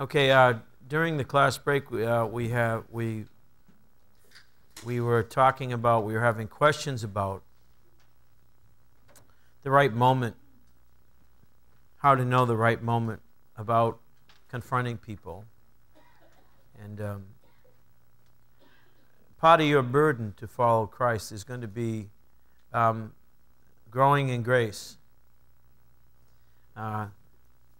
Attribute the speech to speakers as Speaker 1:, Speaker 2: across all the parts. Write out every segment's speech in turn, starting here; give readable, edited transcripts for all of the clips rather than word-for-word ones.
Speaker 1: Okay, during the class break, we were talking about, we were having questions about the right moment, how to know the right moment about confronting people. And part of your burden to follow Christ is going to be growing in grace.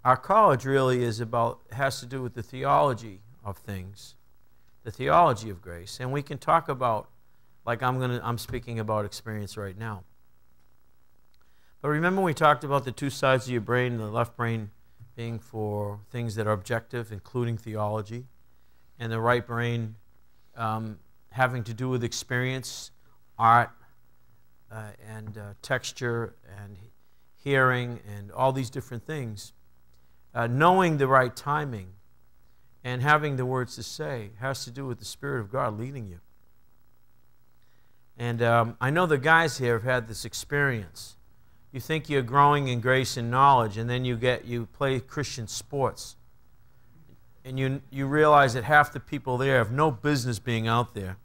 Speaker 1: Our college really has to do with the theology of things, the theology of grace. And we can talk about, like I'm speaking about experience right now. But remember we talked about the two sides of your brain, the left brain being for things that are objective, including theology, and the right brain having to do with experience, art, and texture, and hearing, and all these different things. Knowing the right timing and having the words to say has to do with the Spirit of God leading you. And I know the guys here have had this experience. You think you're growing in grace and knowledge, and then you play Christian sports. And you realize that half the people there have no business being out there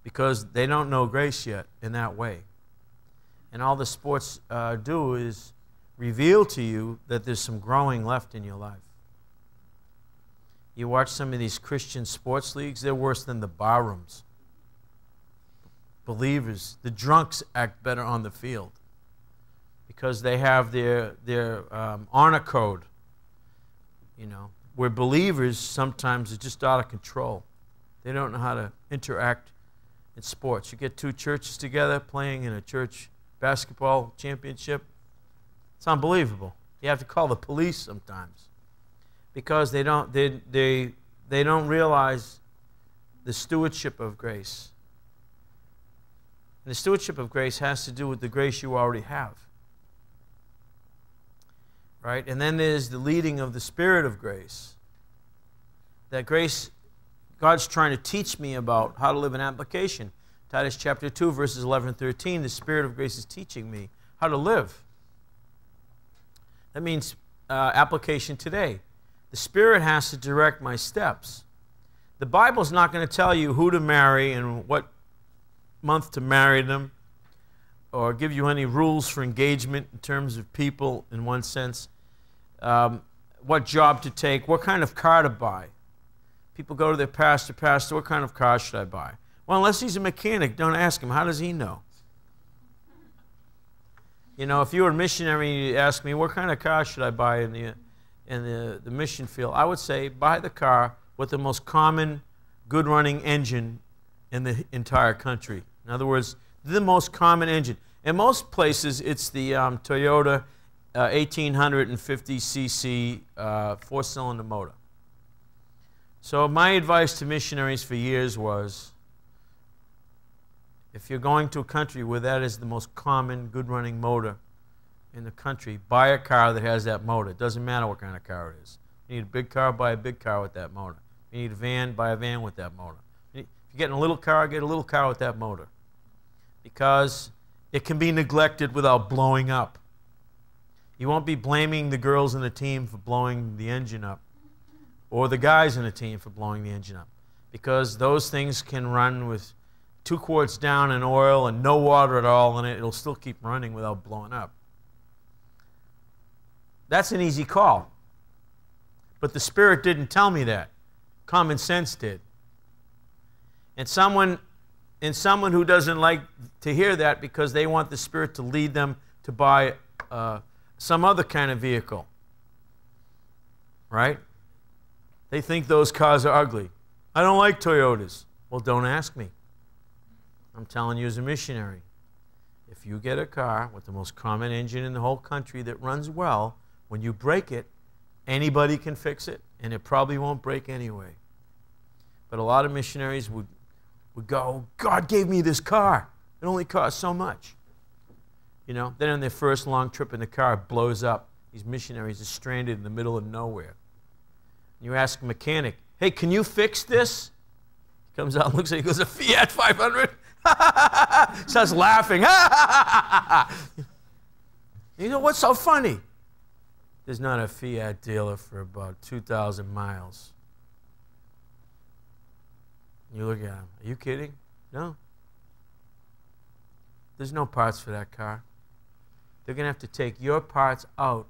Speaker 1: because they don't know grace yet in that way. And all the sports do is reveal to you that there's some growing left in your life. You watch some of these Christian sports leagues, they're worse than the bar rooms. Believers, the drunks act better on the field because they have their honor code, where believers sometimes are just out of control. They don't know how to interact in sports. You get two churches together playing in a church basketball championship, it's unbelievable. You have to call the police sometimes because they don't realize the stewardship of grace. And the stewardship of grace has to do with the grace you already have. Right? And then there's the leading of the Spirit of grace. That grace, God's trying to teach me about how to live in application. Titus chapter 2, verses 11 and 13, the Spirit of grace is teaching me how to live. That means application today. The Spirit has to direct my steps. The Bible's not going to tell you who to marry and what month to marry them, or give you any rules for engagement in terms of people in one sense, what job to take, what kind of car to buy. People go to their pastor, what kind of car should I buy? Well, unless he's a mechanic, don't ask him. How does he know? If you were a missionary and you ask me, what kind of car should I buy in the mission field? I would say, buy the car with the most common, good-running engine in the entire country. In other words, the most common engine. In most places, it's the Toyota 1850cc four-cylinder motor. So my advice to missionaries for years was, if you're going to a country where that is the most common, good-running motor in the country, buy a car that has that motor. It doesn't matter what kind of car it is. You need a big car, buy a big car with that motor. You need a van, buy a van with that motor. If you're getting a little car, get a little car with that motor. Because it can be neglected without blowing up. You won't be blaming the girls in the team for blowing the engine up, or the guys in the team for blowing the engine up. Because those things can run with 2 quarts down in oil and no water at all in it. It'll still keep running without blowing up. That's an easy call. But the Spirit didn't tell me that. Common sense did. And someone who doesn't like to hear that because they want the Spirit to lead them to buy some other kind of vehicle. Right? They think those cars are ugly. I don't like Toyotas. Well, don't ask me. I'm telling you as a missionary, if you get a car with the most common engine in the whole country that runs well, when you break it, anybody can fix it, and it probably won't break anyway. But a lot of missionaries would go, God gave me this car. It only costs so much. Then on their first long trip in the car, it blows up. These missionaries are stranded in the middle of nowhere. You ask a mechanic, hey, can you fix this? He comes out and looks at it, he goes, a Fiat 500? Starts laughing. What's so funny? There's not a Fiat dealer for about 2,000 miles. You look at him. Are you kidding? No. There's no parts for that car. They're going to have to take your parts out,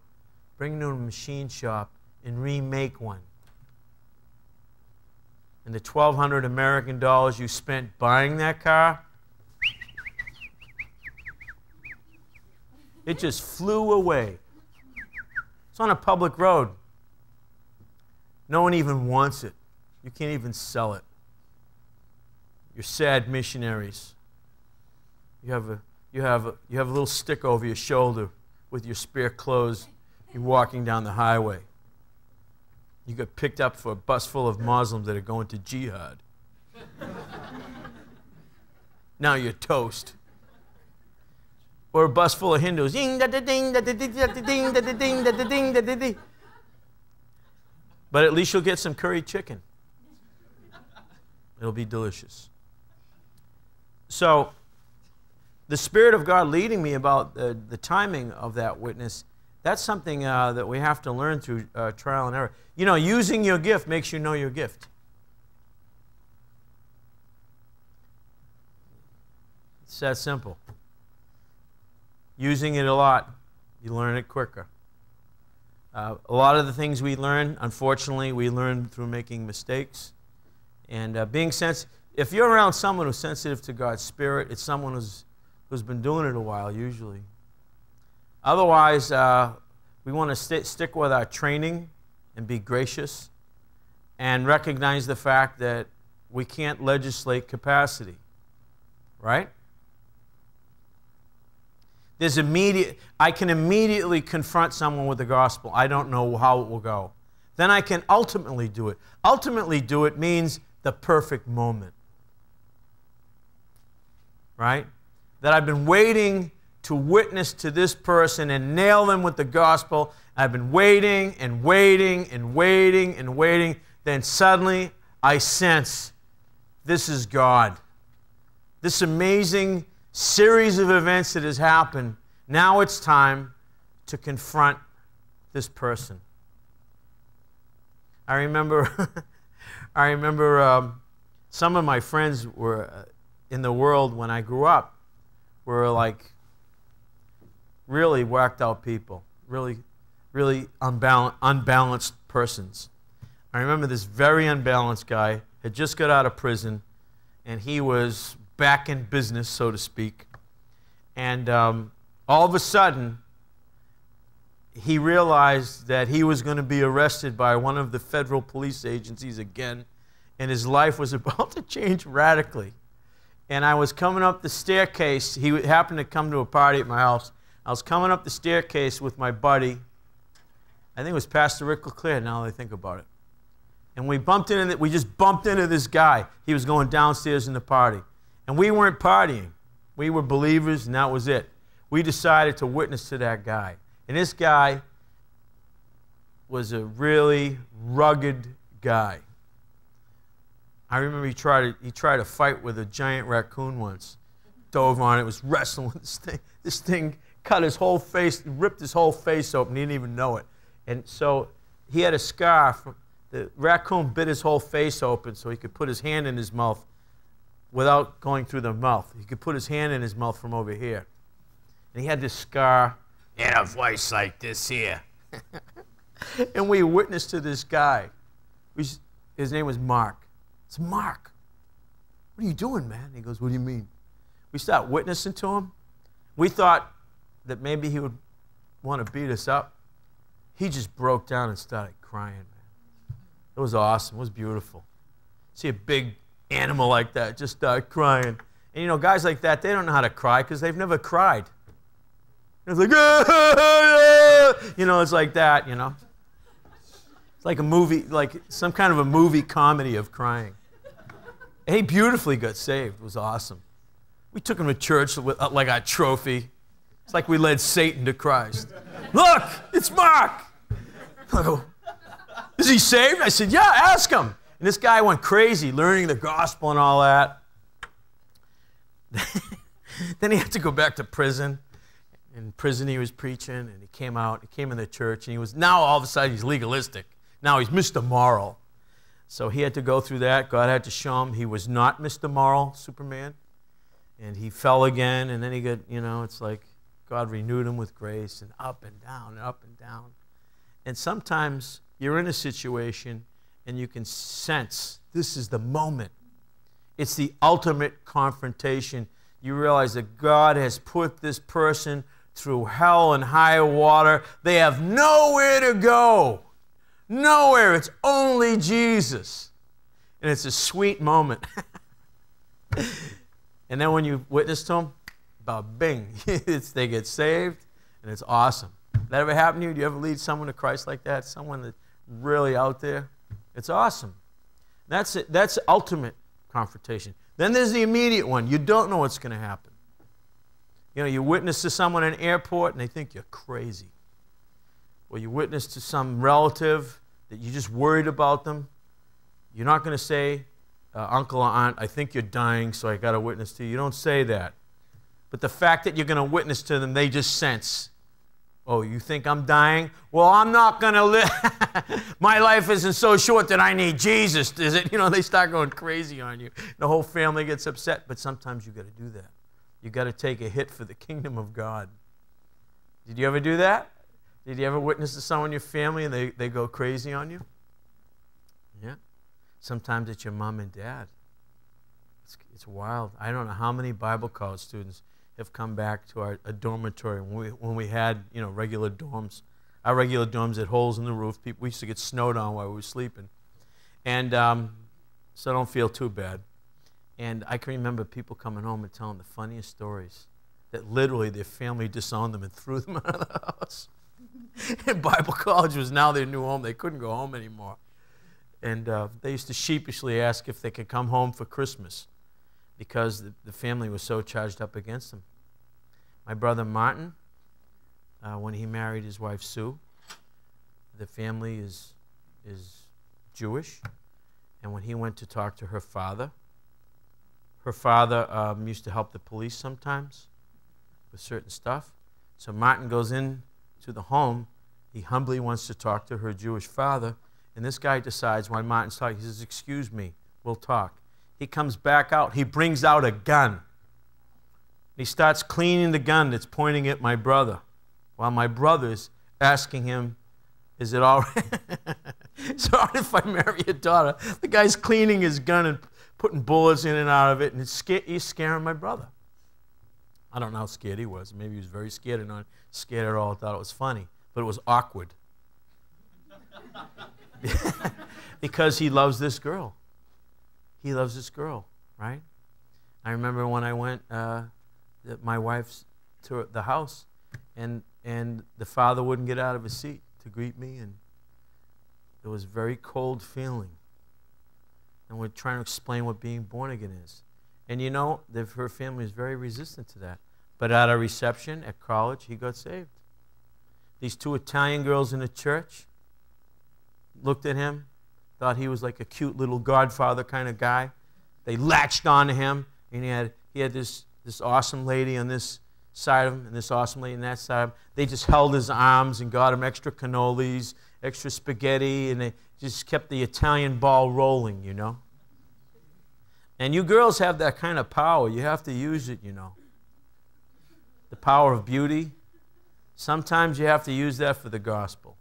Speaker 1: bring them to a machine shop, and remake one. And the 1,200 American dollars you spent buying that car, it just flew away. It's on a public road. No one even wants it. You can't even sell it. You're sad missionaries. You have a little stick over your shoulder with your spare clothes. You're walking down the highway. You got picked up for a bus full of Muslims that are going to jihad. Now you're toast. Or a bus full of Hindus. But at least you'll get some curry chicken. It'll be delicious. So, the Spirit of God leading me about the timing of that witness, that's something that we have to learn through trial and error. You know, using your gift makes you know your gift. It's that simple. Using it a lot, you learn it quicker. A lot of the things we learn, unfortunately, we learn through making mistakes. And being sensitive. If you're around someone who's sensitive to God's Spirit, it's someone who's been doing it a while, usually. Otherwise, we want to stick with our training and be gracious and recognize the fact that we can't legislate capacity. Right? I can immediately confront someone with the gospel. I don't know how it will go. Then I can ultimately do it. Ultimately do it means the perfect moment. Right? That I've been waiting to witness to this person and nail them with the gospel. I've been waiting and waiting and waiting and waiting. Then suddenly I sense this is God. This amazing series of events that has happened. Now it's time to confront this person. I remember some of my friends were in the world when I grew up were like really whacked out people, really unbalanced persons. I remember this very unbalanced guy had just got out of prison, and he was back in business, so to speak. And all of a sudden, he realized that he was going to be arrested by one of the federal police agencies again, and his life was about to change radically. And I was coming up the staircase. He happened to come to a party at my house. I was coming up the staircase with my buddy. I think it was Pastor Rick LeClaire, now that I think about it. And we just bumped into this guy. He was going downstairs in the party. And we weren't partying. We were believers, and that was it. We decided to witness to that guy. And this guy was a really rugged guy. I remember he tried to fight with a giant raccoon once. Dove on it, was wrestling with this thing. This thing cut his whole face, ripped his whole face open. He didn't even know it. And so he had a scar. The raccoon bit his whole face open so he could put his hand in his mouth without going through the mouth. He could put his hand in his mouth from over here. And he had this scar and a voice like this here. And we witnessed to this guy. His name was Mark. It's Mark. What are you doing, man? He goes, what do you mean? We start witnessing to him. We thought that maybe he would want to beat us up. He just broke down and started crying, man. It was awesome. It was beautiful. See a big animal like that just start crying. And you know, guys like that, they don't know how to cry because they've never cried. It's like, you know, it's like that, you know. It's like a movie, like some kind of a movie comedy of crying. And he beautifully got saved. It was awesome. We took him to church with like a trophy. It's like we led Satan to Christ. Look, it's Mark. I go, is he saved? I said, yeah, ask him. And this guy went crazy, learning the gospel and all that. Then he had to go back to prison. In prison he was preaching, and he came out, he came in the church, and he was, now all of a sudden he's legalistic. Now he's Mr. Moral. So he had to go through that. God had to show him he was not Mr. Moral, Superman. And he fell again, and then he got, it's like God renewed him with grace, and up and down and up and down. And sometimes you're in a situation, and you can sense this is the moment. It's the ultimate confrontation. You realize that God has put this person through hell and high water. They have nowhere to go. Nowhere. It's only Jesus. And it's a sweet moment. And then when you witness to them, bing, they get saved, and it's awesome. That ever happened to you? Do you ever lead someone to Christ like that? Someone that's really out there? It's awesome. That's it. That's ultimate confrontation. Then there's the immediate one. You don't know what's going to happen. You witness to someone in an airport, and they think you're crazy. Or you witness to some relative that you're just worried about them. You're not going to say, uncle or aunt, I think you're dying, so I got to witness to you. You don't say that. But the fact that you're going to witness to them, they just sense, oh, you think I'm dying? Well, I'm not going to live. My life isn't so short that I need Jesus, is it? They start going crazy on you. The whole family gets upset, but sometimes you got to do that. You got to take a hit for the kingdom of God. Did you ever do that? Did you ever witness to someone in your family and they go crazy on you? Yeah. Sometimes it's your mom and dad. It's wild. I don't know how many Bible college students have come back to a dormitory when we had regular dorms. Our regular dorms had holes in the roof. We used to get snowed on while we were sleeping. And so don't feel too bad. And I can remember people coming home and telling the funniest stories that literally their family disowned them and threw them out of the house. And Bible college was now their new home. They couldn't go home anymore. And they used to sheepishly ask if they could come home for Christmas because the family was so charged up against them. My brother Martin, when he married his wife Sue, the family is Jewish. And when he went to talk to her father used to help the police sometimes with certain stuff. So Martin goes in to the home. He humbly wants to talk to her Jewish father. And this guy decides while Martin's talking, he says, excuse me, we'll talk. He comes back out. He brings out a gun. He starts cleaning the gun that's pointing at my brother while my brother's asking him, is it all right? It's all right if I marry your daughter. The guy's cleaning his gun and putting bullets in and out of it, and he's scaring my brother. I don't know how scared he was. Maybe he was very scared and not scared at all. Thought it was funny, but it was awkward. Because he loves this girl. He loves this girl, right? I remember when I went, my wife's to the house, and the father wouldn't get out of his seat to greet me, and it was a very cold feeling. And we're trying to explain what being born again is. And her family is very resistant to that. But at a reception at college, he got saved. These two Italian girls in the church looked at him, thought he was like a cute little godfather kind of guy. They latched on to him, and he had this awesome lady on this side of him and this awesome lady on that side of him. They just held his arms and got him extra cannolis, extra spaghetti, and they just kept the Italian ball rolling, And you girls have that kind of power. You have to use it, The power of beauty. Sometimes you have to use that for the gospel.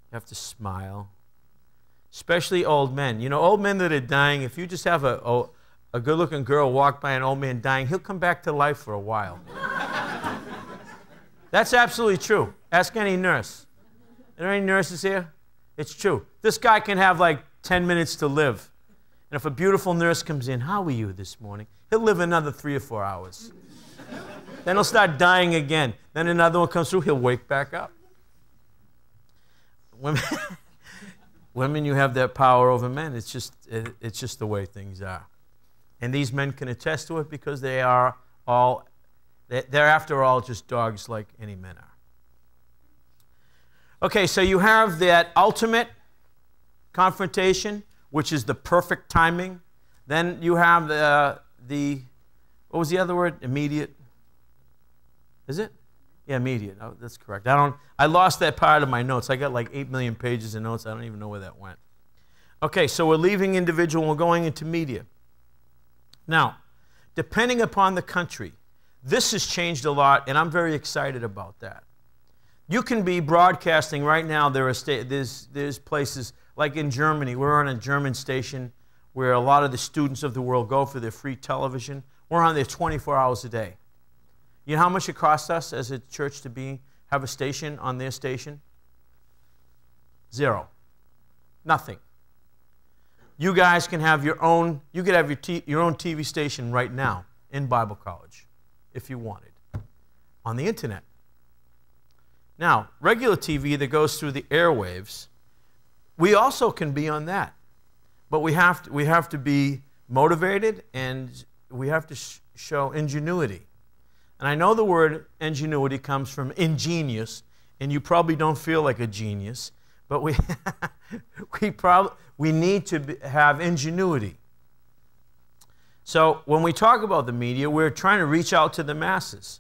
Speaker 1: You have to smile. Especially old men. Old men that are dying, if you just have a good-looking girl walk by an old man dying, he'll come back to life for a while. That's absolutely true. Ask any nurse. Are there any nurses here? It's true. This guy can have like 10 minutes to live. And if a beautiful nurse comes in, how are you this morning? He'll live another 3 or 4 hours. Then he'll start dying again. Then another one comes through, he'll wake back up. Women, you have that power over men. It's just the way things are. And these men can attest to it because they're after all just dogs like any men are. Okay, so you have that ultimate confrontation, which is the perfect timing. Then you have the what was the other word? Immediate. Is it? Yeah, media. Oh, that's correct. I lost that part of my notes. I got like 8 million pages of notes. I don't even know where that went. Okay, so we're leaving individual and we're going into media. Now, depending upon the country, this has changed a lot, and I'm very excited about that. You can be broadcasting right now. There's places like in Germany. We're on a German station where a lot of the students of the world go for their free television. We're on there 24 hours a day. You know how much it costs us as a church to have a station on their station? Zero. Nothing. You guys can have your own. You could have your own TV station right now in Bible college, if you wanted, on the internet. Now, regular TV that goes through the airwaves, we also can be on that, but we have to be motivated, and we have to show ingenuity. And I know the word ingenuity comes from ingenious, and you probably don't feel like a genius, but we need to have ingenuity. So when we talk about the media, we're trying to reach out to the masses.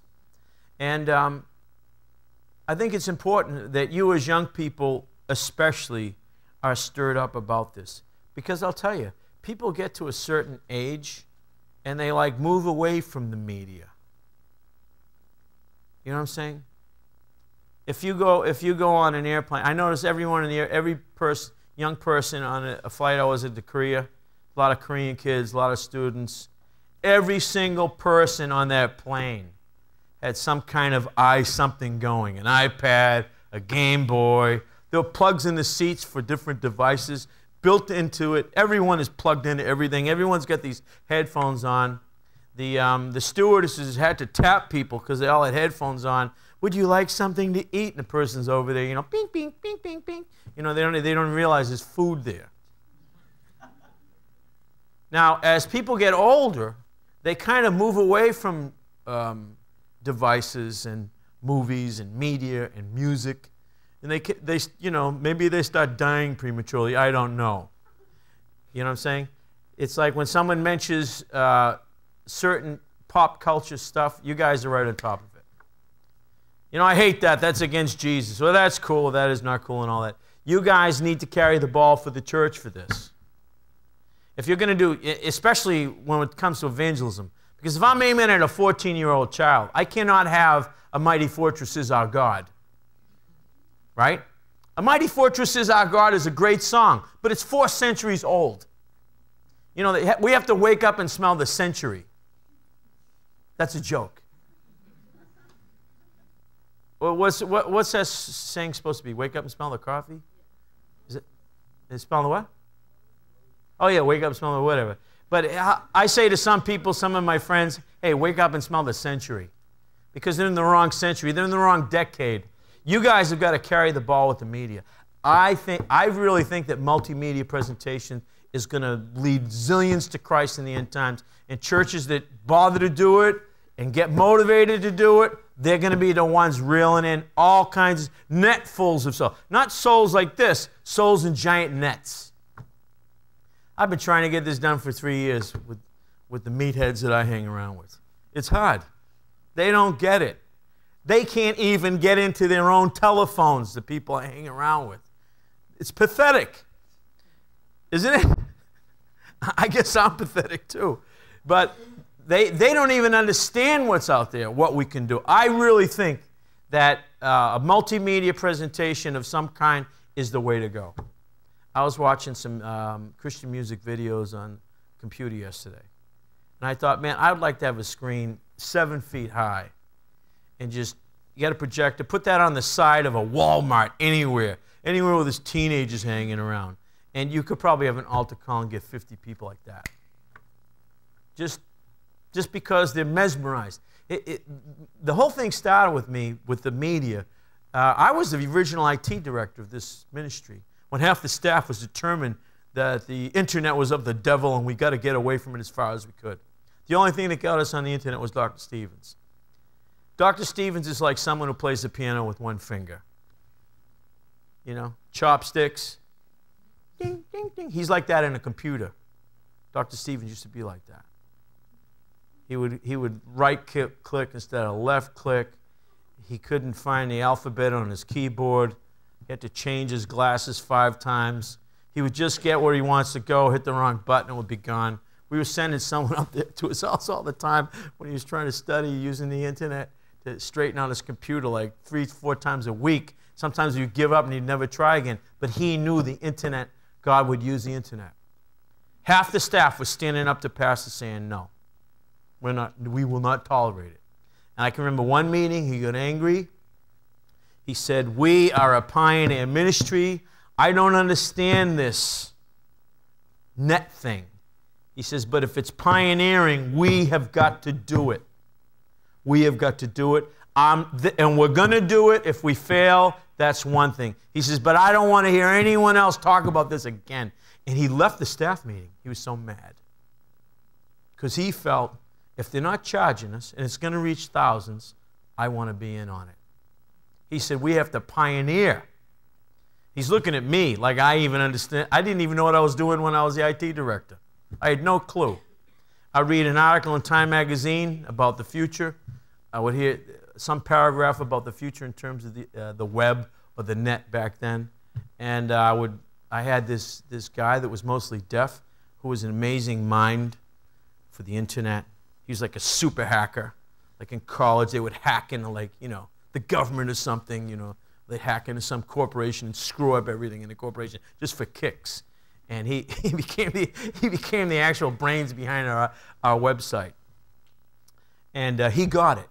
Speaker 1: And I think it's important that you as young people especially are stirred up about this. Because I'll tell you, people get to a certain age and they like move away from the media. You know what I'm saying? If you go on an airplane, I notice everyone in the air, every young person on a flight I was at to Korea, a lot of Korean kids, a lot of students, every single person on that plane had some kind of something going, an iPad, a Game Boy. There were plugs in the seats for different devices built into it. Everyone is plugged into everything. Everyone's got these headphones on. The stewardesses had to tap people because they all had headphones on. Would you like something to eat? And the person's over there, you know, bing, bing, bing, bing, bing. You know, they don't realize there's food there. Now, as people get older, they kind of move away from devices and movies and media and music, and they you know, maybe they start dying prematurely. I don't know. You know what I'm saying? It's like when someone mentions certain pop culture stuff, you guys are right on top of it. You know, I hate that. That's against Jesus. Well, that's cool. That is not cool and all that. You guys need to carry the ball for the church for this. If you're going to do, especially when it comes to evangelism, because if I'm aiming at a 14-year-old child, I cannot have A Mighty Fortress Is Our God. Right? A Mighty Fortress Is Our God is a great song, but it's 4 centuries old. You know, we have to wake up and smell the century. That's a joke. Well, what's that saying supposed to be? Wake up and smell the coffee? Is it smell the what? Oh, yeah, wake up and smell the whatever. But I say to some people, some of my friends, hey, wake up and smell the century. Because they're in the wrong century. They're in the wrong decade. You guys have got to carry the ball with the media. I really think that multimedia presentation is going to lead zillions to Christ in the end times. And churches that bother to do it and get motivated to do it, they're going to be the ones reeling in all kinds of netfuls of souls. Not souls like this, souls in giant nets. I've been trying to get this done for 3 years with the meatheads that I hang around with. It's hard. They don't get it. They can't even get into their own telephones, the people I hang around with. It's pathetic. Isn't it? I guess I'm pathetic too. But they don't even understand what's out there, what we can do. I really think that a multimedia presentation of some kind is the way to go. I was watching some Christian music videos on computer yesterday. And I thought, man, I'd like to have a screen 7 feet high. And just, you got a projector, put that on the side of a Walmart anywhere where there's teenagers hanging around. And you could probably have an altar call and get 50 people like that. Just because they're mesmerized. The whole thing started with me, with the media. I was the original IT director of this ministry, when half the staff was determined that the internet was of the devil and we got to get away from it as far as we could. The only thing that got us on the internet was Dr. Stevens. Dr. Stevens is like someone who plays the piano with one finger. You know, chopsticks. Ding, ding, ding. He's like that in a computer. Dr. Stevens used to be like that. He would right click instead of left click. he couldn't find the alphabet on his keyboard. He had to change his glasses 5 times. He would just get where he wants to go, hit the wrong button, and would be gone. We were sending someone up there to his house all the time when he was trying to study using the internet to straighten out his computer like 3-4 times a week. Sometimes he'd give up and he'd never try again. But he knew the internet, God would use the internet. Half the staff was standing up to Pastor saying, no, we will not tolerate it. And I can remember one meeting, he got angry. He said, we are a pioneer ministry. I don't understand this net thing. He says, but if it's pioneering, we have got to do it. We have got to do it. And we're going to do it. If we fail, that's one thing. He says, but I don't want to hear anyone else talk about this again. And he left the staff meeting. He was so mad. Because he felt, if they're not charging us, and it's going to reach thousands, I want to be in on it. He said, we have to pioneer. He's looking at me like I even understand. I didn't even know what I was doing when I was the IT director. I had no clue. I read an article in Time magazine about the future. I would hear some paragraph about the future in terms of the web or the net back then. And I had this guy that was mostly deaf who was an amazing mind for the internet. He was like a super hacker. Like in college, they would hack into the government or something, They'd hack into some corporation and screw up everything in the corporation just for kicks. And he became the actual brains behind our website. And he got it.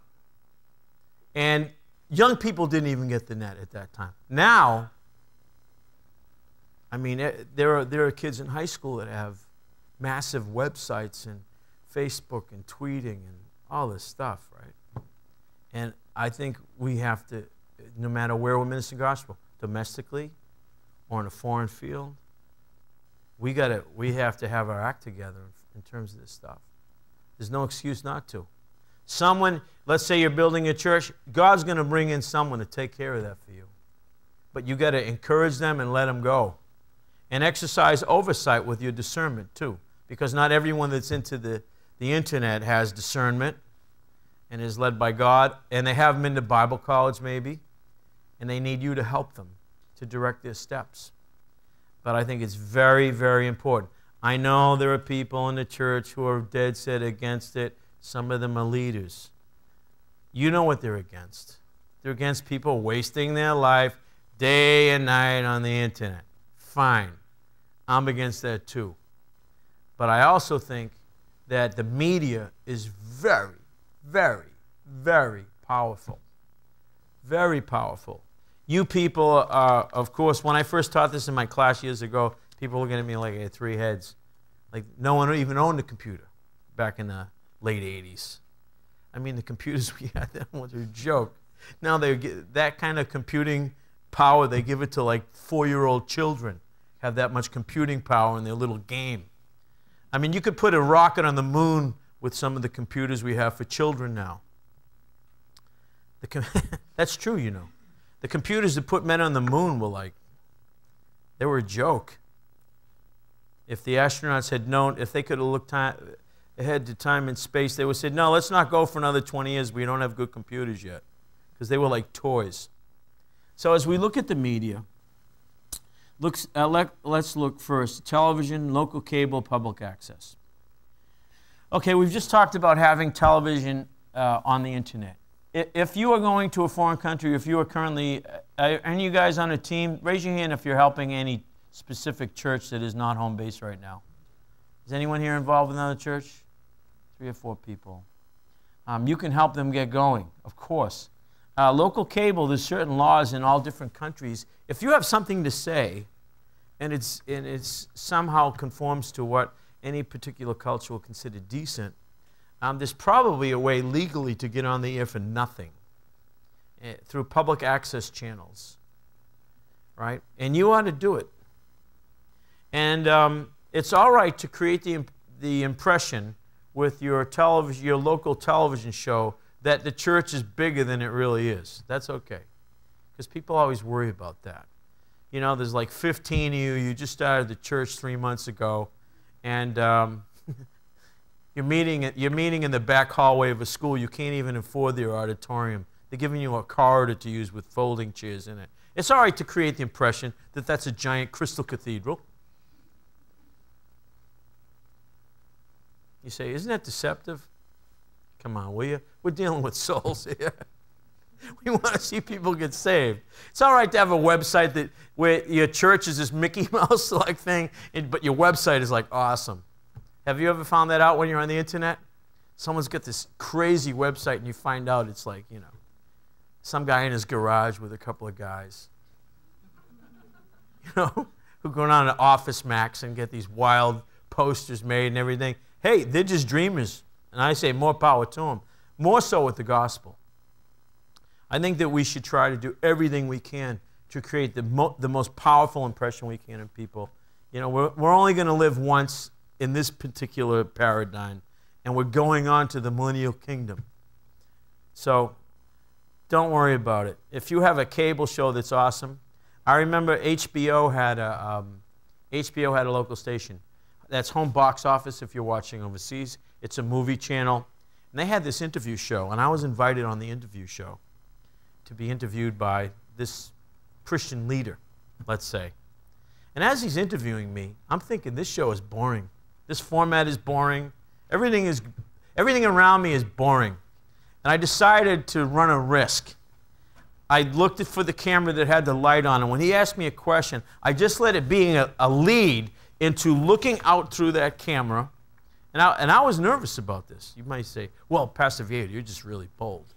Speaker 1: And young people didn't even get the net at that time. Now, I mean, there are kids in high school that have massive websites and Facebook and tweeting and all this stuff, right? And I think we have to, no matter where we're ministering gospel, domestically or in a foreign field, we have to have our act together in terms of this stuff. There's no excuse not to. Let's say you're building a church, God's going to bring in someone to take care of that for you. But you got to encourage them and let them go. And exercise oversight with your discernment too. Because not everyone that's into the internet has discernment and is led by God. And they haven't been to Bible college maybe. And they need you to help them to direct their steps. But I think it's very, very important. I know there are people in the church who are dead set against it. Some of them are leaders. You know what they're against. They're against people wasting their life day and night on the internet. Fine. I'm against that too. But I also think that the media is very, very, very powerful. Very powerful. You people are, of course, when I first taught this in my class years ago, people were looking at me like I had 3 heads. Like no one even owned a computer back in the late 80s. I mean, the computers we had then was a joke. Now they get that kind of computing power, they give it to like 4-year-old children, have that much computing power in their little game. I mean, you could put a rocket on the moon with some of the computers we have for children now. That's true, The computers that put men on the moon were they were a joke. If the astronauts had known, if they could have looked ahead to time and space, they would have said, no, let's not go for another 20 years. We don't have good computers yet. Because they were like toys. So as we look at the media, let's look first. Television, local cable, public access. Okay, we've just talked about having television on the internet. If you are going to a foreign country, if you are currently, any of you guys on a team, raise your hand if you're helping any specific church that is not home based right now. Is anyone here involved with another church? 3 or 4 people. You can help them get going, of course. Local cable, there's certain laws in all different countries. If you have something to say, and it's somehow conforms to what any particular culture will consider decent, there's probably a way legally to get on the air for nothing through public access channels, right? And you ought to do it. And it's all right to create the impression with your local television show that the church is bigger than it really is. That's okay, because people always worry about that. There's like 15 of you. You just started the church 3 months ago, and you're meeting in the back hallway of a school. You can't even afford their auditorium They're giving you a corridor to use with folding chairs in it. It's all right to create the impression that that's a giant crystal cathedral. You say, isn't that deceptive? Come on, will you? We're dealing with souls here. We want to see people get saved. It's all right to have a website where your church is this Mickey Mouse-like thing, but your website is like awesome. Have you ever found that out when you're on the internet? Someone's got this crazy website and you find out it's like, you know, some guy in his garage with a couple of guys, you know, who go on to Office Max and get these wild posters made and everything. Hey, they're just dreamers. And I say more power to them. More so with the gospel. I think that we should try to do everything we can to create the most powerful impression we can in people. You know, we're only going to live once in this particular paradigm, and we're going on to the millennial kingdom. So don't worry about it. If you have a cable show that's awesome, I remember HBO had a local station. That's home box office if you're watching overseas. It's a movie channel. And they had this interview show, and I was invited on the interview show to be interviewed by this Christian leader, let's say. And as he's interviewing me, I'm thinking this show is boring. This format is boring. Everything around me is boring. And I decided to run a risk. I looked for the camera that had the light on, and when he asked me a question, I just let it be a lead into looking out through that camera. And I was nervous about this. You might say, well, Pastor Vieira, you're just really bold.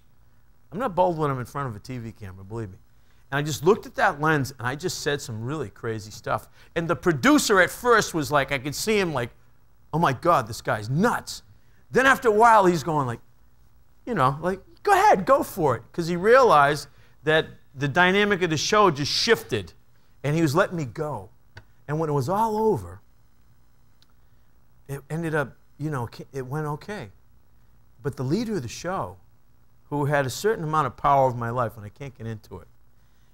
Speaker 1: I'm not bold when I'm in front of a TV camera, believe me. And I just looked at that lens, and I just said some really crazy stuff. And the producer at first was like, I could see him like, oh my God, this guy's nuts. Then after a while, he's going like, you know, like, go ahead, go for it. Because he realized that the dynamic of the show just shifted, and he was letting me go. And when it was all over, it ended up, you know, it went okay. But the leader of the show, who had a certain amount of power over my life, and I can't get into it,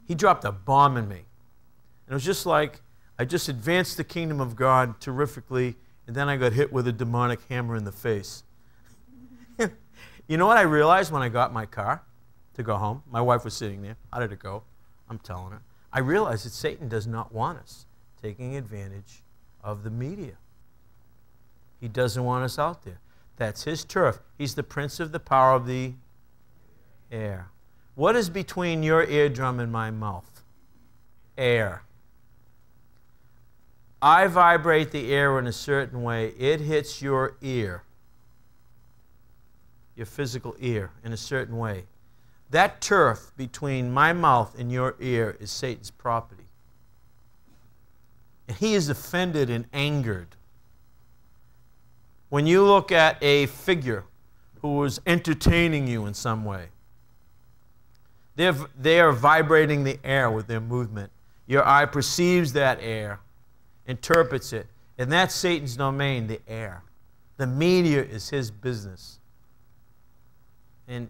Speaker 1: he dropped a bomb in me. And it was just like, I just advanced the kingdom of God terrifically, and then I got hit with a demonic hammer in the face. You know what I realized when I got in my car to go home? My wife was sitting there. How did it go? I'm telling her. I realized that Satan does not want us taking advantage of the media. He doesn't want us out there. That's his turf. He's the prince of the power of the air. What is between your eardrum and my mouth? Air. I vibrate the air in a certain way. It hits your ear, your physical ear, in a certain way. That turf between my mouth and your ear is Satan's property. And he is offended and angered. When you look at a figure who is entertaining you in some way, they are vibrating the air with their movement. Your eye perceives that air, interprets it, and that's Satan's domain, the air. The media is his business. And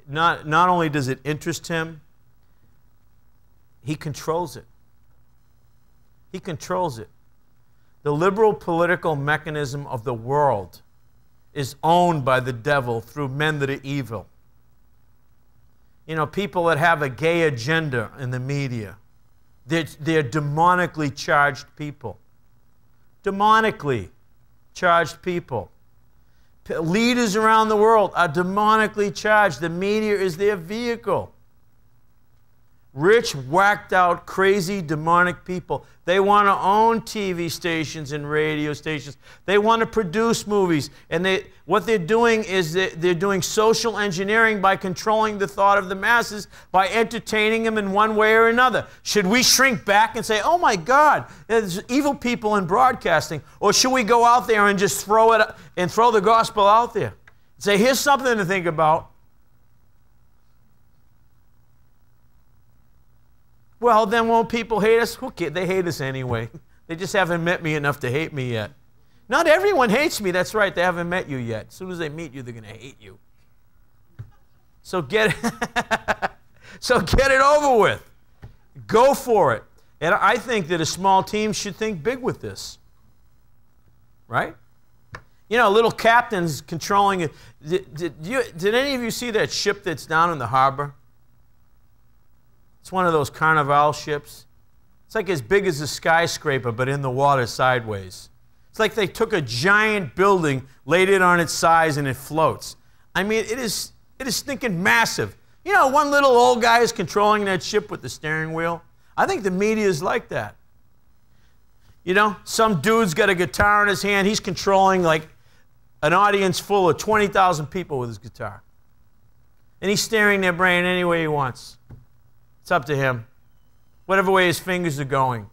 Speaker 1: not only does it interest him, he controls it. He controls it. The liberal political mechanism of the world is owned by the devil through men that are evil. You know, people that have a gay agenda in the media, they're demonically charged people. Demonically charged people. Leaders around the world are demonically charged. The media is their vehicle. Rich, whacked out, crazy, demonic people. They want to own TV stations and radio stations. They want to produce movies. And what they're doing is they're doing social engineering by controlling the thought of the masses, by entertaining them in one way or another. Should we shrink back and say, oh my God, there's evil people in broadcasting? Or should we go out there and just throw the gospel out there? Say, here's something to think about. Well, then won't people hate us? Okay, they hate us anyway. They just haven't met me enough to hate me yet. Not everyone hates me. That's right. They haven't met you yet. As soon as they meet you, they're going to hate you. So get it over with. Go for it. And I think that a small team should think big with this. Right? You know, little captains controlling it. Did any of you see that ship that's down in the harbor? It's one of those Carnival ships. It's like as big as a skyscraper, but in the water sideways. It's like they took a giant building, laid it on its sides, and it floats. I mean, it is stinking massive. You know, one little old guy is controlling that ship with the steering wheel. I think the media is like that. You know, some dude's got a guitar in his hand. He's controlling like an audience full of 20,000 people with his guitar. And he's steering their brain any way he wants. It's up to him. Whatever way his fingers are going.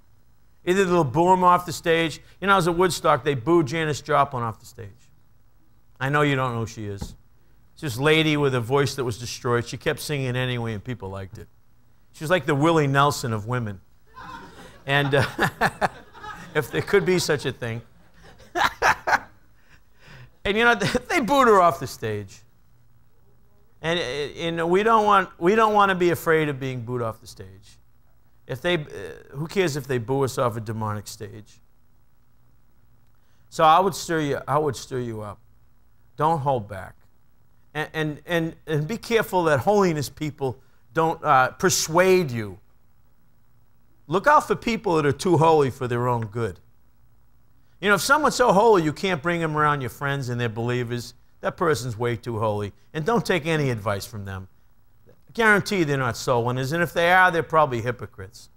Speaker 1: Either they'll boo him off the stage. You know, I was at Woodstock, they booed Janis Joplin off the stage. I know you don't know who she is. It's this lady with a voice that was destroyed. She kept singing anyway, and people liked it. She was like the Willie Nelson of women. And if there could be such a thing. And you know, they booed her off the stage. And we don't want to be afraid of being booed off the stage. If they, who cares if they boo us off a demonic stage? So I would stir you up. Don't hold back. And be careful that holiness people don't persuade you. Look out for people that are too holy for their own good. You know, if someone's so holy you can't bring them around your friends and they're believers, that person's way too holy. And don't take any advice from them. Guarantee they're not soul winners, and if they are, they're probably hypocrites.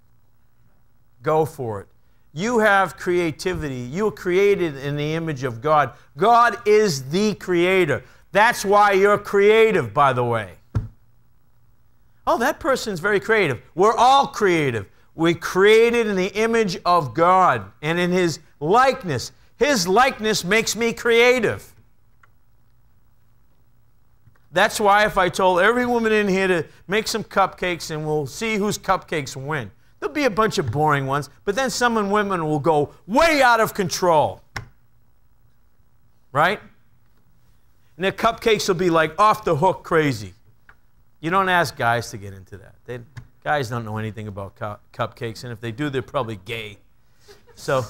Speaker 1: Go for it. You have creativity. You were created in the image of God. God is the creator. That's why you're creative, by the way. Oh, that person's very creative. We're all creative. We're created in the image of God and in His likeness. His likeness makes me creative. That's why if I told every woman in here to make some cupcakes and we'll see whose cupcakes win, there'll be a bunch of boring ones, but then some women will go way out of control. Right? And their cupcakes will be like off the hook crazy. You don't ask guys to get into that. Guys don't know anything about cupcakes, and if they do, they're probably gay. So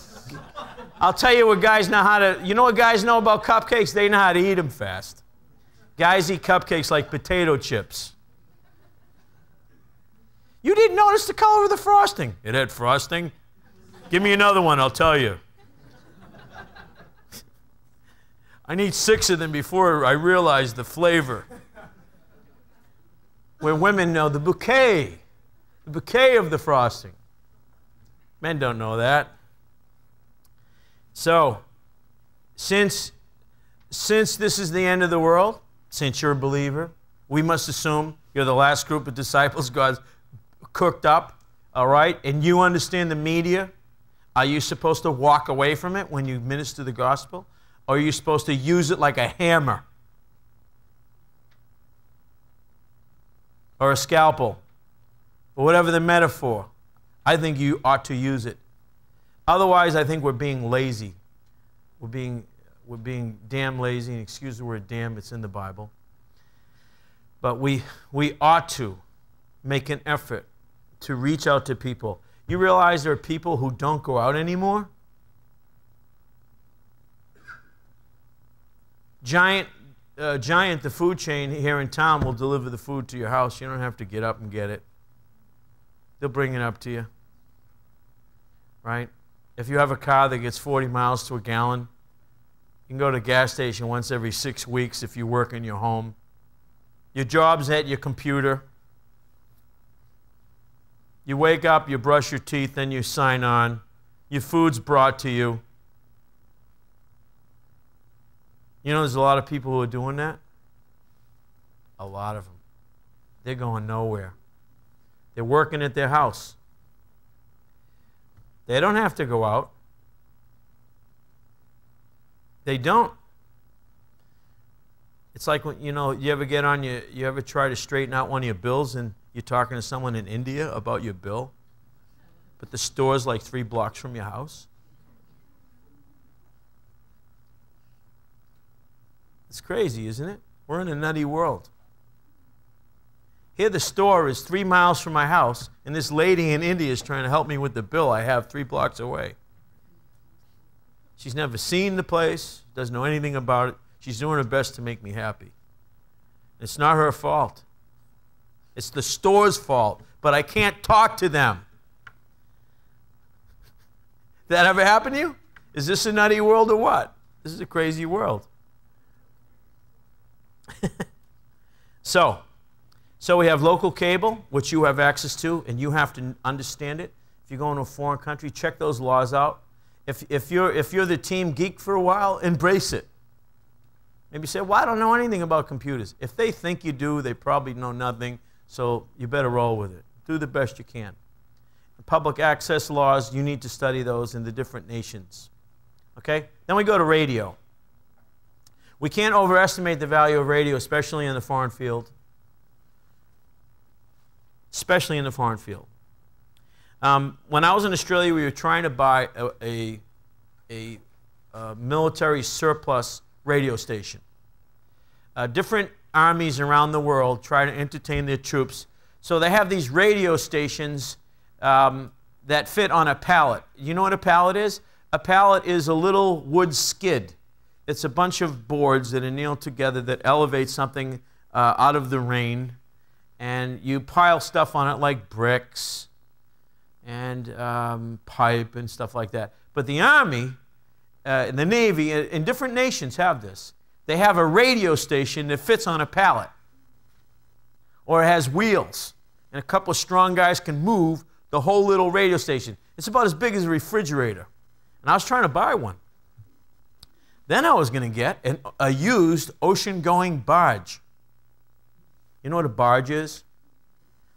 Speaker 1: I'll tell you what guys know how to, you know what guys know about cupcakes? They know how to eat them fast. Guys eat cupcakes like potato chips. You didn't notice the color of the frosting. It had frosting. Give me another one, I'll tell you. I need 6 of them before I realize the flavor. Where women know the bouquet of the frosting. Men don't know that. So, since this is the end of the world, since you're a believer, we must assume you're the last group of disciples God's cooked up, all right? And you understand the media. Are you supposed to walk away from it when you minister the gospel? Or are you supposed to use it like a hammer? Or a scalpel? Or whatever the metaphor. I think you ought to use it. Otherwise, I think we're being lazy. We're being damn lazy, and excuse the word damn, it's in the Bible. But we ought to make an effort to reach out to people. You realize there are people who don't go out anymore? Giant, the food chain here in town, will deliver the food to your house. You don't have to get up and get it. They'll bring it up to you. Right? If you have a car that gets 40 miles to a gallon, you can go to a gas station once every 6 weeks if you work in your home. Your job's at your computer. You wake up, you brush your teeth, then you sign on. Your food's brought to you. You know, there's a lot of people who are doing that. A lot of them. They're going nowhere. They're working at their house. They don't have to go out. They don't. It's like when, you know, you ever try to straighten out one of your bills and you're talking to someone in India about your bill, but the store's like 3 blocks from your house? It's crazy, isn't it? We're in a nutty world. Here the store is 3 miles from my house, and this lady in India is trying to help me with the bill I have 3 blocks away. She's never seen the place, doesn't know anything about it. She's doing her best to make me happy. It's not her fault. It's the store's fault, but I can't talk to them. That ever happen to you? Is this a nutty world or what? This is a crazy world. So we have local cable, which you have access to, and you have to understand it. If you go into a foreign country, check those laws out. If you're the team geek for a while, embrace it. Maybe say, well, I don't know anything about computers. If they think you do, they probably know nothing, so you better roll with it. Do the best you can. Public access laws, you need to study those in the different nations. Okay? Then we go to radio. We can't overestimate the value of radio, especially in the foreign field. Especially in the foreign field. When I was in Australia, we were trying to buy a military surplus radio station. Different armies around the world try to entertain their troops. So they have these radio stations that fit on a pallet. You know what a pallet is? A pallet is a little wood skid. It's a bunch of boards that are nailed together that elevate something out of the rain. And you pile stuff on it like bricks and pipe and stuff like that. But the Army and the Navy in different nations have this. They have a radio station that fits on a pallet. Or it has wheels. And a couple of strong guys can move the whole little radio station. It's about as big as a refrigerator. And I was trying to buy one. Then I was going to get a used ocean-going barge. You know what a barge is?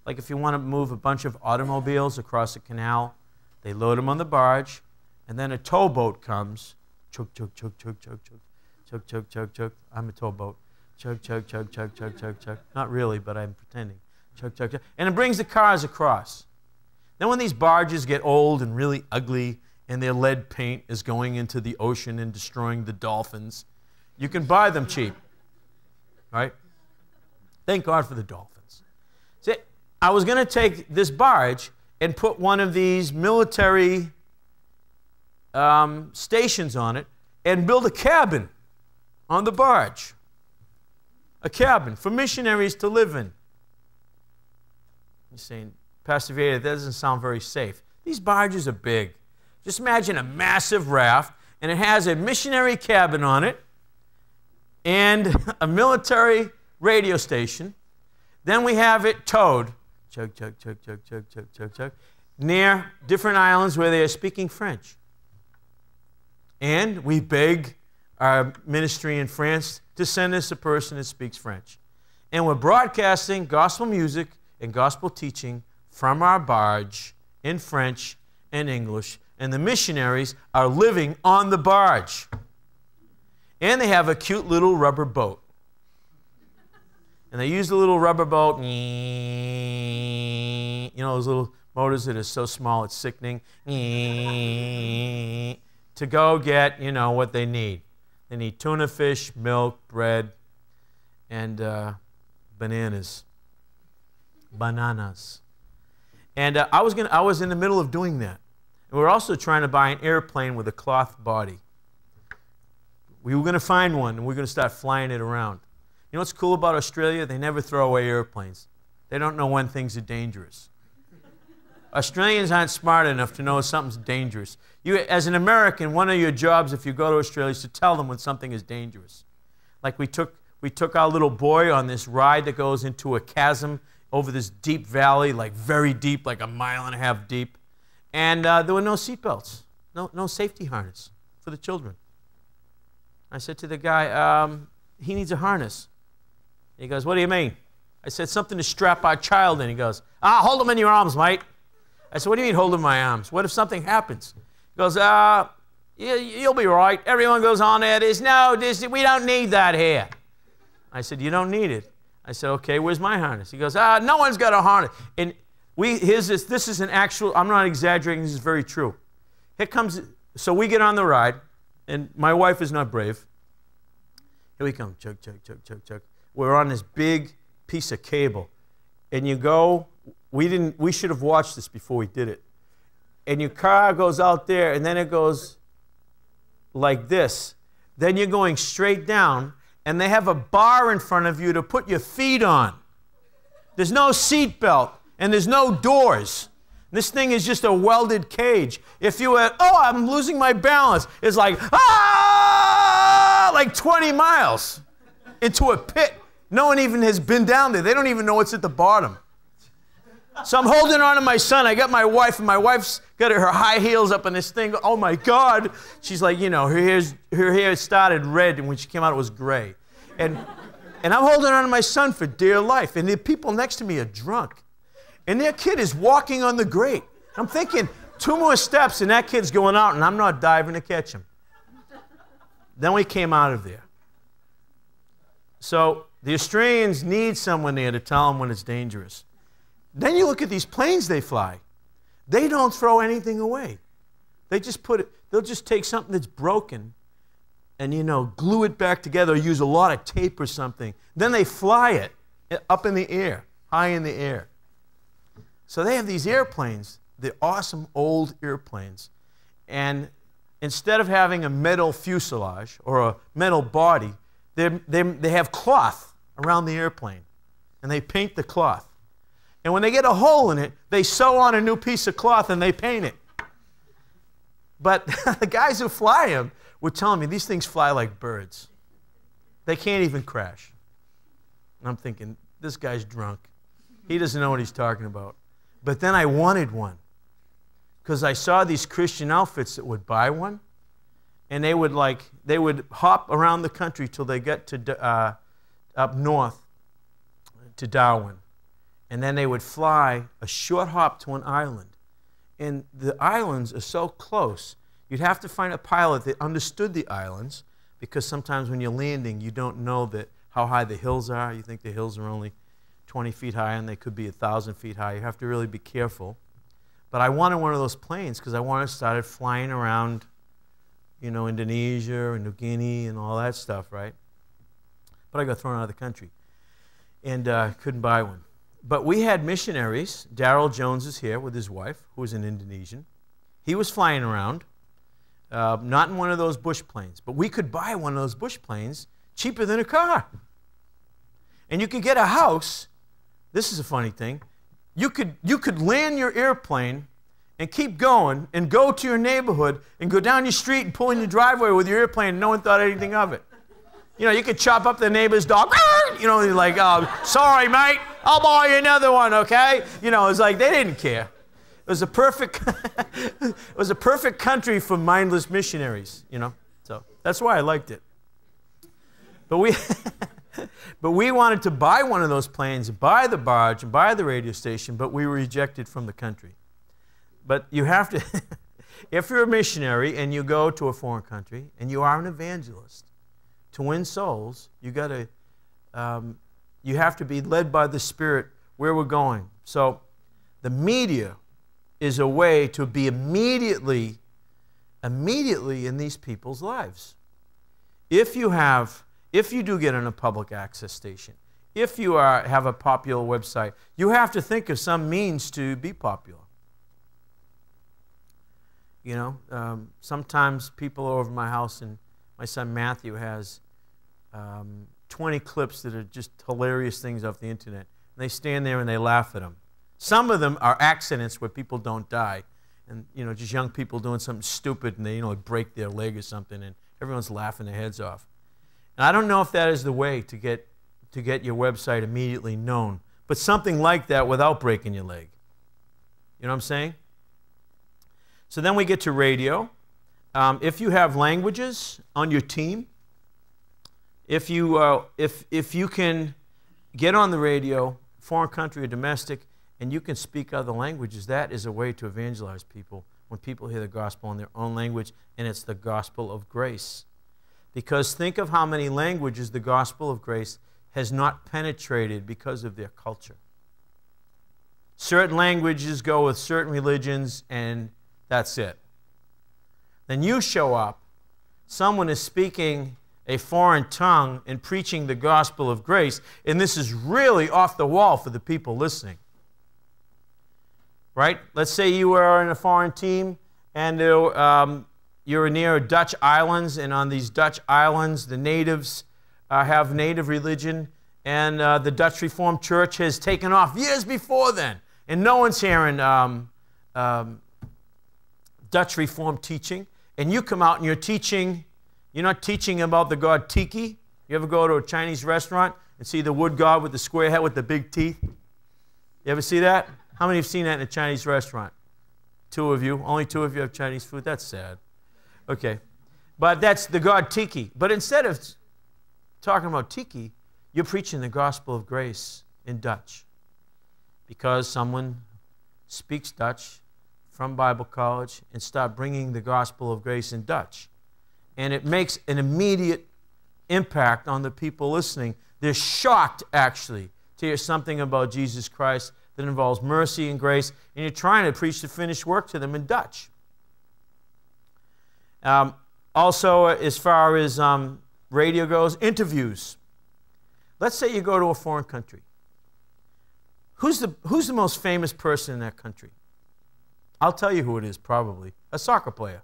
Speaker 1: Like if you want to move a bunch of automobiles across a canal, they load them on the barge, and then a towboat comes. Chug, chug, chug, chug, chug, chug. Chug, chug, chug, chug. I'm a towboat. Chug, chug, chug, chug, chug, chug, chug. Not really, but I'm pretending. Chug, chug, chug. And it brings the cars across. Then when these barges get old and really ugly, and their lead paint is going into the ocean and destroying the dolphins, you can buy them cheap. Right? Thank God for the dolphins. See, I was going to take this barge and put one of these military stations on it and build a cabin on the barge. A cabin for missionaries to live in. You're saying, Pastor Vieira, that doesn't sound very safe. These barges are big. Just imagine a massive raft, and it has a missionary cabin on it and a military radio station. Then we have it towed, chug, chug, chug, chug, chug, chug, chug, chug, near different islands where they are speaking French. And we beg our ministry in France to send us a person that speaks French. And we're broadcasting gospel music and gospel teaching from our barge in French and English. And the missionaries are living on the barge. And they have a cute little rubber boat. And they use the little rubber boat, you know, those little motors that are so small it's sickening, to go get, you know, what they need. They need tuna fish, milk, bread, and bananas. And I was in the middle of doing that. And we were also trying to buy an airplane with a cloth body. We were going to find one, and we were going to start flying it around. You know what's cool about Australia? They never throw away airplanes. They don't know when things are dangerous. Australians aren't smart enough to know something's dangerous. You, as an American, one of your jobs if you go to Australia is to tell them when something is dangerous. Like we took our little boy on this ride that goes into a chasm over this deep valley, like very deep, like 1.5 miles deep. And there were no seatbelts, no safety harness for the children. I said to the guy, he needs a harness. He goes, what do you mean? I said, something to strap our child in. He goes, hold him in your arms, mate. I said, what do you mean hold him in my arms? What if something happens? He goes, you'll be right. Everyone goes on there. We don't need that here. I said, you don't need it. I said, okay, where's my harness? He goes, no one's got a harness. And this is an actual, I'm not exaggerating, this is very true. Here comes, so we get on the ride, and my wife is not brave. Here we come, chug, chug, chug, chug, chug. We're on this big piece of cable, and you go, we should have watched this before we did it. And your car goes out there, and then it goes, like this. Then you're going straight down, and they have a bar in front of you to put your feet on. There's no seat belt, and there's no doors. This thing is just a welded cage. If you were, oh, I'm losing my balance, it's like, ah, like 20 miles into a pit. No one even has been down there. They don't even know what's at the bottom. So I'm holding on to my son. I got my wife, and my wife's got her high heels up in this thing. Oh, my God. She's like, you know, her hair started red, and when she came out, it was gray. And I'm holding on to my son for dear life, and the people next to me are drunk. And their kid is walking on the grate. I'm thinking, 2 more steps, and that kid's going out, and I'm not diving to catch him. Then we came out of there. So the Australians need someone there to tell them when it's dangerous. Then you look at these planes they fly. They don't throw anything away. They just put it, they'll just take something that's broken and, you know, glue it back together or use a lot of tape or something. Then they fly it up in the air, high in the air. So they have these airplanes, the awesome old airplanes. And instead of having a metal fuselage or a metal body, they have cloth around the airplane. And they paint the cloth. And when they get a hole in it, they sew on a new piece of cloth and they paint it. But the guys who fly them were telling me these things fly like birds. They can't even crash. And I'm thinking, this guy's drunk. He doesn't know what he's talking about. But then I wanted one because I saw these Christian outfits that would buy one, and they would hop around the country till they get to up north to Darwin. And then they would fly a short hop to an island. And the islands are so close, you'd have to find a pilot that understood the islands, because sometimes when you're landing, you don't know how high the hills are. You think the hills are only 20 feet high, and they could be 1,000 feet high. You have to really be careful. But I wanted one of those planes because I wanted to start flying around, you know, Indonesia and New Guinea and all that stuff, right? But I got thrown out of the country and couldn't buy one. But we had missionaries. Darrell Jones is here with his wife, who was an Indonesian. He was flying around, not in one of those bush planes, but we could buy one of those bush planes cheaper than a car. And you could get a house. This is a funny thing. You could land your airplane and keep going and go to your neighborhood and go down your street and pull in your driveway with your airplane and no one thought anything of it. You know, you could chop up the neighbor's dog. You know, you're like, oh, sorry, mate. I'll buy you another one, okay? You know, it's like they didn't care. It was a perfect, it was a perfect country for mindless missionaries, you know. So that's why I liked it. But we wanted to buy one of those planes, buy the barge, and buy the radio station, but we were rejected from the country. But you have to, if you're a missionary and you go to a foreign country and you are an evangelist, to win souls, you have to be led by the Spirit where we're going. So the media is a way to be immediately in these people's lives. If you do get on a public access station, if you have a popular website, you have to think of some means to be popular. You know, sometimes people are over my house, and my son Matthew has 20 clips that are just hilarious things off the internet. And they stand there and they laugh at them. Some of them are accidents where people don't die. And, you know, just young people doing something stupid and they, you know, break their leg or something, and everyone's laughing their heads off. And I don't know if that is the way to get your website immediately known, but something like that without breaking your leg. You know what I'm saying? So then we get to radio. If you have languages on your team, if you can get on the radio, foreign country or domestic, and you can speak other languages, that is a way to evangelize people when people hear the gospel in their own language, and it's the gospel of grace. Because think of how many languages the gospel of grace has not penetrated because of their culture. Certain languages go with certain religions, and that's it. Then you show up, someone is speaking a foreign tongue and preaching the gospel of grace, and this is really off the wall for the people listening. Right? Let's say you are in a foreign team, and you're near Dutch islands, and on these Dutch islands, the natives have native religion, and the Dutch Reformed Church has taken off years before then, and no one's hearing Dutch Reformed teaching, and you come out and you're teaching, you're not teaching about the god Tiki. You ever go to a Chinese restaurant and see the wood god with the square head with the big teeth? You ever see that? How many have seen that in a Chinese restaurant? 2 of you. Only 2 of you have Chinese food? That's sad. Okay. But that's the god Tiki. But instead of talking about Tiki, you're preaching the gospel of grace in Dutch. Because someone speaks Dutch from Bible college and start bringing the gospel of grace in Dutch. And it makes an immediate impact on the people listening. They're shocked, actually, to hear something about Jesus Christ that involves mercy and grace, and you're trying to preach the finished work to them in Dutch. Also, as far as radio goes, interviews. Let's say you go to a foreign country. Who's the most famous person in that country? I'll tell you who it is, probably. A soccer player.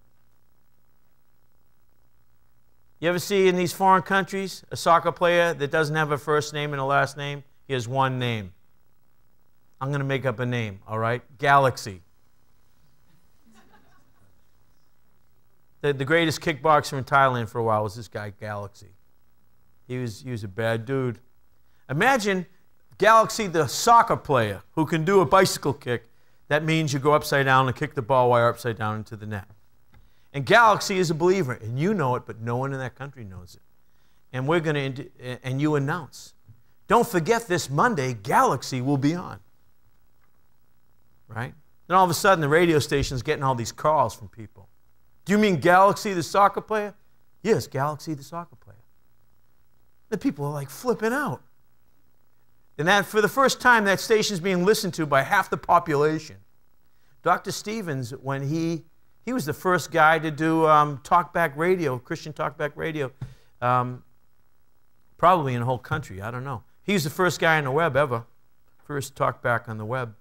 Speaker 1: You ever see in these foreign countries a soccer player that doesn't have a first name and a last name? He has one name. I'm going to make up a name, all right? Galaxy. The greatest kickboxer in Thailand for a while was this guy, Galaxy. He was a bad dude. Imagine Galaxy, the soccer player, who can do a bicycle kick. That means you go upside down and kick the ball while you're upside down into the net. And Galaxy is a believer, and you know it, but no one in that country knows it. And we're going to, and you announce, don't forget this Monday, Galaxy will be on. Right? Then all of a sudden, the radio station's getting all these calls from people. Do you mean Galaxy, the soccer player? Yes, Galaxy, the soccer player. The people are like flipping out. And that, for the first time, that station's being listened to by half the population. Dr. Stevens, when he was the first guy to do talkback radio, Christian talkback radio, probably in the whole country, I don't know. He was the first guy on the web ever, first talkback on the web.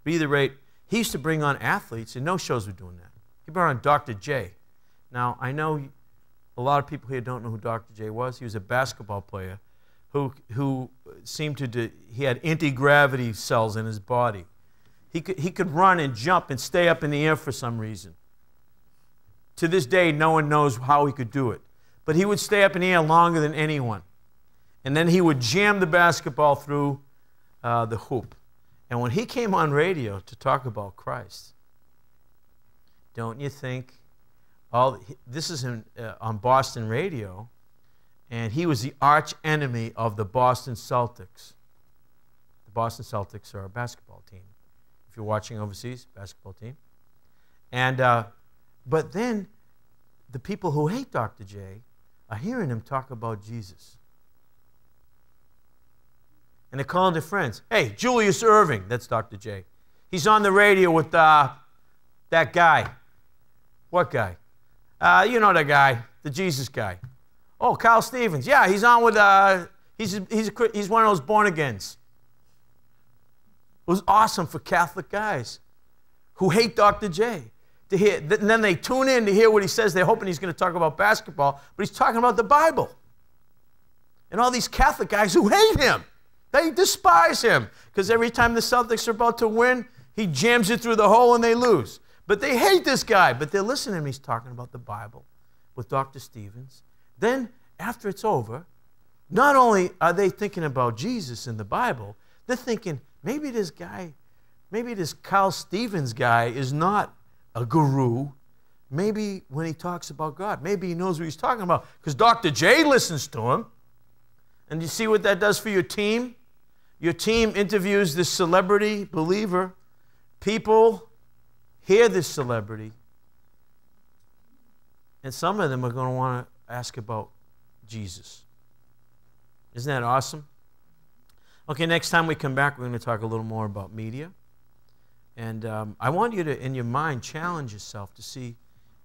Speaker 1: But either rate, he used to bring on athletes, and no shows were doing that. He brought on Dr. J. Now, I know a lot of people here don't know who Dr. J was. He was a basketball player who seemed to he had anti-gravity cells in his body. He could run and jump and stay up in the air for some reason. To this day, no one knows how he could do it. But he would stay up in the air longer than anyone. And then he would jam the basketball through the hoop. And when he came on radio to talk about Christ, don't you think, this is on Boston radio, and he was the arch enemy of the Boston Celtics. The Boston Celtics are a basketball team. If you're watching overseas, basketball team. And but then the people who hate Dr. J are hearing him talk about Jesus. And they're calling their friends. Hey, Julius Irving, that's Dr. J. He's on the radio with that guy. What guy? You know that guy, the Jesus guy. Oh, Carl Stevens. Yeah, he's on with, he's one of those born-agains. It was awesome for Catholic guys who hate Dr. J to hear. And then they tune in to hear what he says. They're hoping he's going to talk about basketball, but he's talking about the Bible. And all these Catholic guys who hate him, they despise him because every time the Celtics are about to win, he jams it through the hole and they lose. But they hate this guy, but they're listening to him. He's talking about the Bible with Dr. Stevens. Then, after it's over, not only are they thinking about Jesus in the Bible, they're thinking, maybe this Carl Stevens guy is not a guru. Maybe when he talks about God, maybe he knows what he's talking about because Dr. J listens to him. And you see what that does for your team? Your team interviews this celebrity believer. People hear this celebrity, and some of them are going to want to ask about Jesus. Isn't that awesome? Okay, next time we come back, we're going to talk a little more about media. And I want you to, in your mind, challenge yourself to see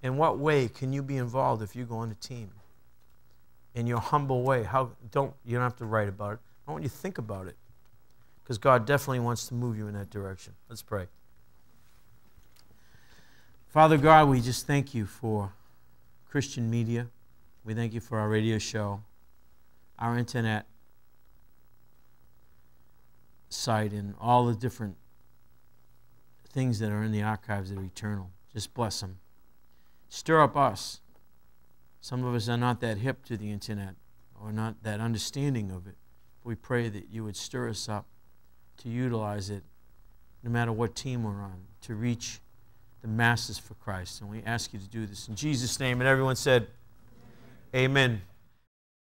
Speaker 1: in what way can you be involved if you go on a team. In your humble way. You don't have to write about it. I want you to think about it. Because God definitely wants to move you in that direction. Let's pray. Father God, we just thank you for Christian media. We thank you for our radio show, our internet site, and all the different things that are in the archives that are eternal. Just bless them. Stir up us. Some of us are not that hip to the internet or not that understanding of it. We pray that you would stir us up to utilize it, no matter what team we're on, to reach the masses for Christ. And we ask you to do this in Jesus' name. And everyone said, Amen.